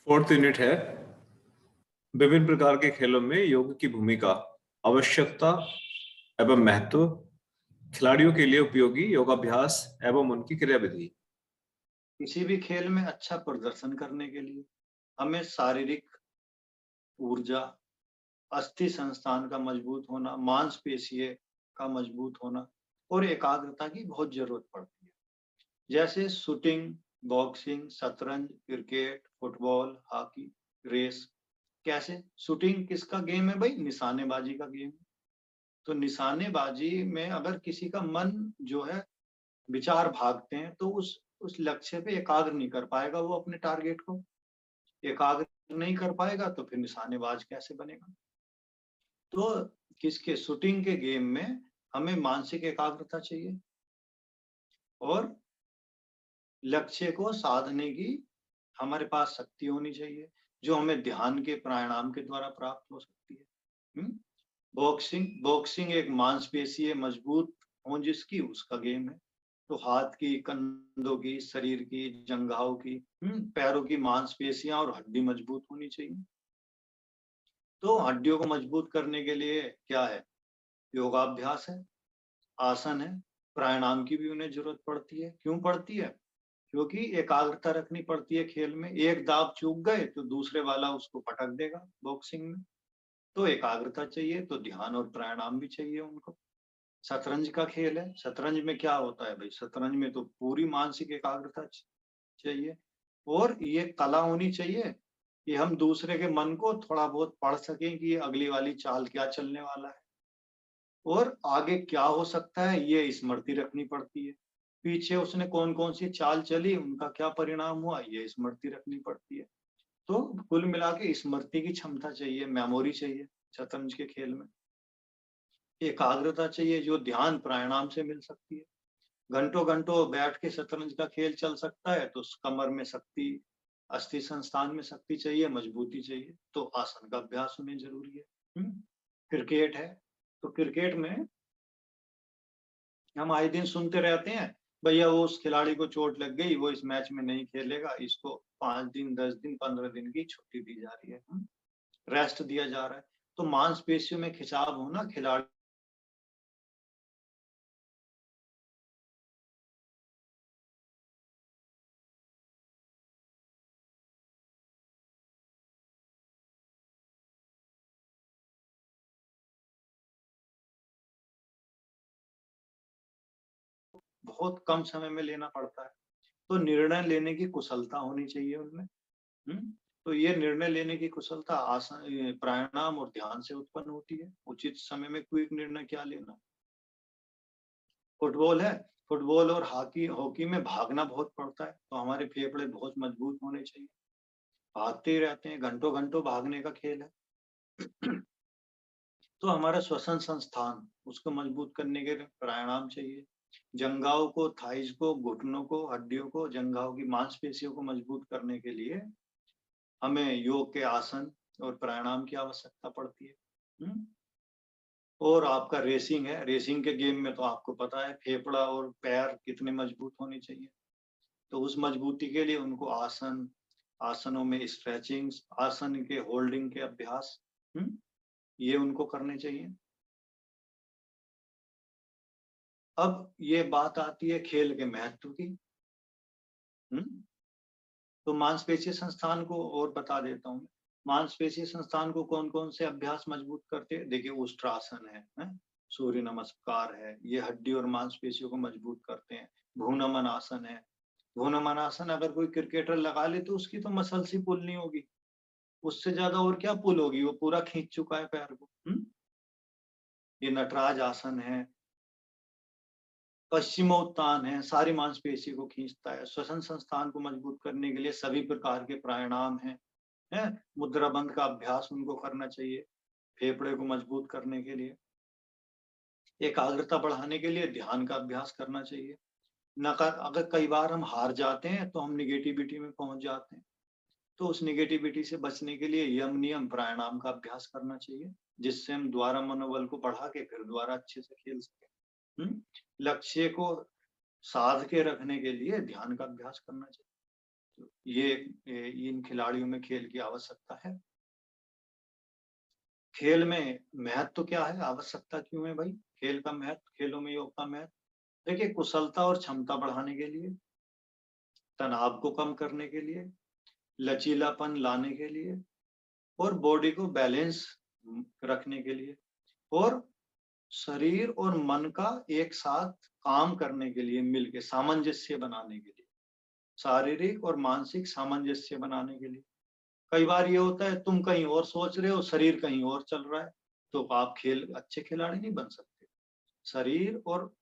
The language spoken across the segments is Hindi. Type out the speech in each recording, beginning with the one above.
फोर्थ यूनिट है विभिन्न प्रकार के खेलों में योग की भूमिका, आवश्यकता एवं महत्व, खिलाड़ियों के लिए उपयोगी योगाभ्यास एवं उनकी क्रियाविधि। किसी भी खेल में अच्छा प्रदर्शन करने के लिए हमें शारीरिक ऊर्जा, अस्थि संस्थान का मजबूत होना, मांसपेशियों का मजबूत होना और एकाग्रता की बहुत जरूरत पड़ती है। जैसे शूटिंग, बॉक्सिंग, शतरंज, क्रिकेट, फुटबॉल, हॉकी, रेस। कैसे? शूटिंग किसका गेम है भाई? निशानेबाजी का गेम। तो निशानेबाजी में अगर किसी का मन जो है विचार भागते हैं तो उस लक्ष्य पे एकाग्र नहीं कर पाएगा, वो अपने टारगेट को एकाग्र नहीं कर पाएगा तो फिर निशानेबाज कैसे बनेगा? तो किसके शूटिंग के गेम में हमें मानसिक एकाग्रता चाहिए और लक्ष्य को साधने की हमारे पास शक्ति होनी चाहिए, जो हमें ध्यान के प्राणायाम के द्वारा प्राप्त हो सकती है। बॉक्सिंग एक मांसपेशी है मजबूत हो जिसकी, उसका गेम है। तो हाथ की, कंधों की, शरीर की, जंघाओं की, पैरों की मांसपेशियां और हड्डी मजबूत होनी चाहिए। तो हड्डियों को मजबूत करने के लिए क्या है? योगाभ्यास है, आसन है, प्राणायाम की भी उन्हें जरूरत पड़ती है। क्यों पड़ती है? क्योंकि एकाग्रता रखनी पड़ती है खेल में। एक दाव चूक गए तो दूसरे वाला उसको पटक देगा बॉक्सिंग में। तो एकाग्रता चाहिए, तो ध्यान और प्राणायाम भी चाहिए उनको। शतरंज का खेल है, शतरंज में क्या होता है भाई? शतरंज में तो पूरी मानसिक एकाग्रता चाहिए और ये कला होनी चाहिए कि हम दूसरे के मन को थोड़ा बहुत पढ़ सकें कि अगली वाली चाल क्या चलने वाला है और आगे क्या हो सकता है, ये स्मृति रखनी पड़ती है। पीछे उसने कौन कौन सी चाल चली, उनका क्या परिणाम हुआ, ये स्मृति रखनी पड़ती है। तो कुल मिला के स्मृति की क्षमता चाहिए, मेमोरी चाहिए शतरंज के खेल में। एकाग्रता चाहिए जो ध्यान प्राणायाम से मिल सकती है। घंटों घंटों बैठ के शतरंज का खेल चल सकता है तो उस कमर में शक्ति, अस्थि संस्थान में शक्ति चाहिए, मजबूती चाहिए, तो आसन का अभ्यास होने जरूरी है। क्रिकेट है, तो क्रिकेट में हम आए दिन सुनते रहते हैं, भैया वो उस खिलाड़ी को चोट लग गई, वो इस मैच में नहीं खेलेगा, इसको 5 दिन, 10 दिन, 15 दिन की छुट्टी दी जा रही है, रेस्ट दिया जा रहा है। तो मांसपेशियों में खिंचाव होना खिलाड़ी बहुत कम समय में लेना पड़ता है। तो निर्णय लेने की कुशलता होनी चाहिए उनमें। तो ये निर्णय लेने की कुशलता आसन, प्राणायाम और ध्यान से उत्पन्न होती है। उचित समय में क्विक निर्णय क्या लेना। फुटबॉल है, फुटबॉल और हॉकी हॉकी में भागना बहुत पड़ता है, तो हमारे फेफड़े बहुत मजबूत होने चाहिए। भागते ही रहते हैं, घंटों घंटों भागने का खेल है। तो हमारा श्वसन संस्थान, उसको मजबूत करने के लिए प्राणायाम चाहिए। जंघाओं को, थाइज को, घुटनों को, हड्डियों को, जंघाओं की मांसपेशियों को मजबूत करने के लिए हमें योग के आसन और प्राणायाम की आवश्यकता पड़ती है। और आपका रेसिंग है, रेसिंग के गेम में तो आपको पता है फेफड़ा और पैर कितने मजबूत होने चाहिए। तो उस मजबूती के लिए उनको आसन, आसनों में स्ट्रेचिंग, आसन के होल्डिंग के अभ्यास, ये उनको करने चाहिए। अब ये बात आती है खेल के महत्व की। तो मांसपेशीय संस्थान को और बता देता हूँ। मांसपेशीय संस्थान को कौन कौन से अभ्यास मजबूत करते हैं? देखिए, उष्ट्रासन है, सूर्य नमस्कार है, ये हड्डी और मांसपेशियों को मजबूत करते हैं। भ्रूनमन आसन है। भ्रूनमन आसन अगर कोई क्रिकेटर लगा ले तो उसकी तो मसल्स ही पुल नहीं होगी, उससे ज्यादा और क्या पुल होगी, वो पूरा खींच चुका है पैर को। ये नटराज आसन है। पश्चिमोत्तान है, सारी मांसपेशी को खींचता है। श्वसन संस्थान को मजबूत करने के लिए सभी प्रकार के प्राणायाम हैं। मुद्रा बंध का अभ्यास उनको करना चाहिए फेफड़े को मजबूत करने के लिए। एकाग्रता बढ़ाने के लिए ध्यान का अभ्यास करना चाहिए। नकार अगर कई बार हम हार जाते हैं तो हम निगेटिविटी में पहुंच जाते हैं, तो उस निगेटिविटी से बचने के लिए यम नियम प्राणायाम का अभ्यास करना चाहिए, जिससे हम दोबारा मनोबल को बढ़ा के फिर दोबारा अच्छे से खेल सकें। लक्ष्य को साध के रखने के लिए ध्यान का अभ्यास करना चाहिए। ये इन खिलाड़ियों में खेल की आवश्यकता है। खेल में महत्व क्या है, आवश्यकता क्यों है भाई खेल का महत्व, खेलों में योग का महत्व? देखिए, कुशलता और क्षमता बढ़ाने के लिए, तनाव को कम करने के लिए, लचीलापन लाने के लिए, और बॉडी को बैलेंस रखने के लिए, और शरीर और मन का एक साथ काम करने के लिए, मिलके सामंजस्य बनाने के लिए, शारीरिक और मानसिक सामंजस्य बनाने के लिए। कई बार ये होता है तुम कहीं और सोच रहे हो, शरीर कहीं और चल रहा है, तो आप अच्छे खिलाड़ी नहीं बन सकते। शरीर और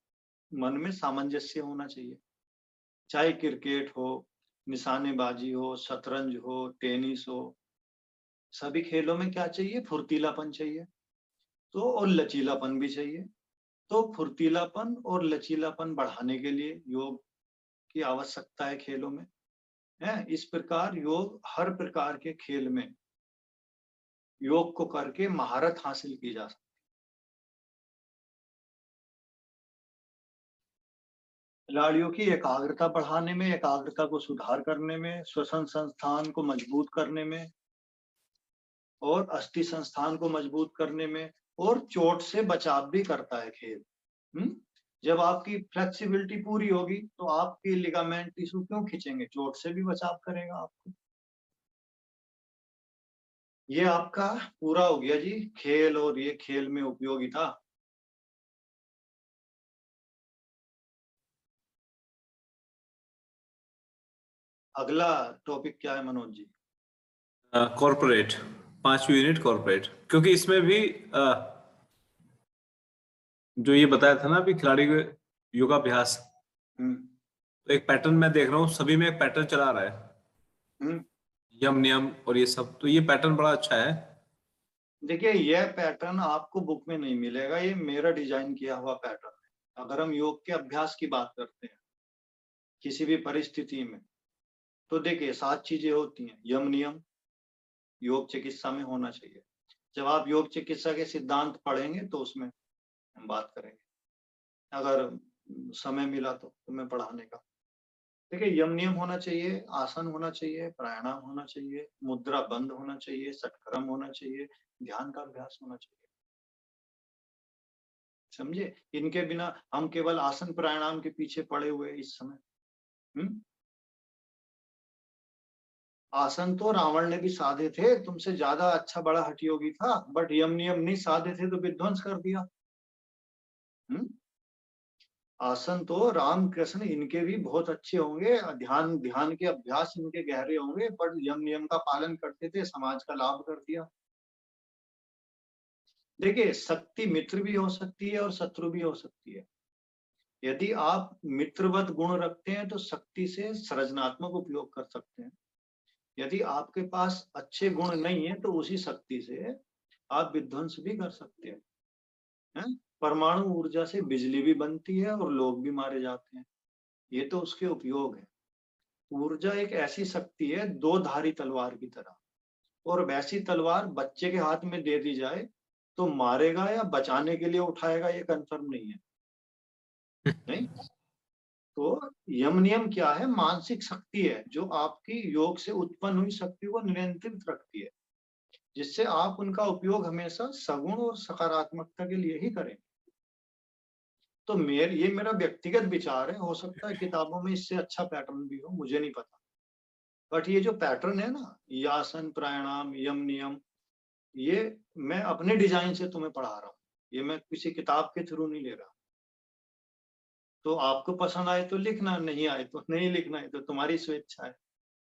मन में सामंजस्य होना चाहिए। चाहे क्रिकेट हो, निशानेबाजी हो, शतरंज हो, टेनिस हो, सभी खेलों में क्या चाहिए, फुर्तीलापन चाहिए। तो और लचीलापन भी चाहिए। तो फुर्तीलापन और लचीलापन बढ़ाने के लिए योग की आवश्यकता है खेलों में, है। इस प्रकार योग, हर प्रकार के खेल में योग को करके महारत हासिल की जा सकती है। खिलाड़ियों की एकाग्रता बढ़ाने में, एकाग्रता को सुधार करने में, श्वसन संस्थान को मजबूत करने में, और अस्थि संस्थान को मजबूत करने में, और चोट से बचाव भी करता है खेल। जब आपकी फ्लेक्सिबिलिटी पूरी होगी तो आपकी लिगामेंट टिश्यू क्यों खींचेंगे, चोट से भी बचाव करेगा आपको। ये आपका पूरा हो गया जी खेल, और ये खेल में उपयोगिता। अगला टॉपिक क्या है मनोज जी? कॉर्पोरेट, 5वीं यूनिट कॉर्पोरेट, क्योंकि इसमें भी जो ये बताया था ना अभी खिलाड़ी के योगाभ्यास, तो एक पैटर्न मैं देख रहा हूँ, सभी में एक पैटर्न चला रहा है, यम नियम और ये सब, तो ये पैटर्न बड़ा अच्छा है। देखिए, यह पैटर्न आपको बुक में नहीं मिलेगा, ये मेरा डिजाइन किया हुआ पैटर्न है। अगर हम योग के अभ्यास की बात करते हैं किसी भी परिस्थिति में, तो देखिए 7 चीजें होती हैं। यम नियम योग चिकित्सा में होना चाहिए। जब आप योग चिकित्सा के सिद्धांत पढ़ेंगे तो उसमें हम बात करेंगे, अगर समय मिला तो तुम्हें पढ़ाने का। देखिए, यम नियम होना चाहिए, आसन होना चाहिए, प्राणायाम होना चाहिए, मुद्रा बंद होना चाहिए, षटक्रम होना चाहिए, ध्यान का अभ्यास होना चाहिए। समझे? इनके बिना हम केवल आसन प्राणायाम के पीछे पड़े हुए इस समय। आसन तो रावण ने भी साधे थे, तुमसे ज्यादा अच्छा बड़ा हठयोगी था, बट यम नियम नहीं साधे थे तो विध्वंस कर दिया। आसन तो राम कृष्ण इनके भी बहुत अच्छे होंगे, ध्यान ध्यान के अभ्यास इनके गहरे होंगे, पर यम नियम का पालन करते थे, समाज का लाभ कर दिया। देखिए, शक्ति मित्र भी हो सकती है और शत्रु भी हो सकती है। यदि आप मित्रवत गुण रखते हैं तो शक्ति से सृजनात्मक उपयोग कर सकते हैं। यदि आपके पास अच्छे गुण नहीं है तो उसी शक्ति से आप विध्वंस भी कर सकते हैं, परमाणु ऊर्जा से बिजली भी बनती है और लोग भी मारे जाते हैं। ये तो उसके उपयोग है। ऊर्जा एक ऐसी शक्ति है, दो धारी तलवार की तरह, और वैसी तलवार बच्चे के हाथ में दे दी जाए तो मारेगा या बचाने के लिए उठाएगा, ये कंफर्म नहीं है। नहीं, तो यम नियम क्या है, मानसिक शक्ति है जो आपकी योग से उत्पन्न हुई शक्ति को नियंत्रित रखती है, जिससे आप उनका उपयोग हमेशा सगुण और सकारात्मकता के लिए ही करें। तो ये मेरा व्यक्तिगत विचार है, हो सकता है किताबों में इससे अच्छा पैटर्न भी हो, मुझे नहीं पता। बट ये जो पैटर्न है ना, आसन प्राणायाम यम नियम, ये मैं अपने डिजाइन से तुम्हें पढ़ा रहा हूँ, ये मैं किसी किताब के थ्रू नहीं ले रहा। तो आपको पसंद आए तो लिखना, नहीं आए तो नहीं लिखना है, तो तुम्हारी स्वेच्छा है।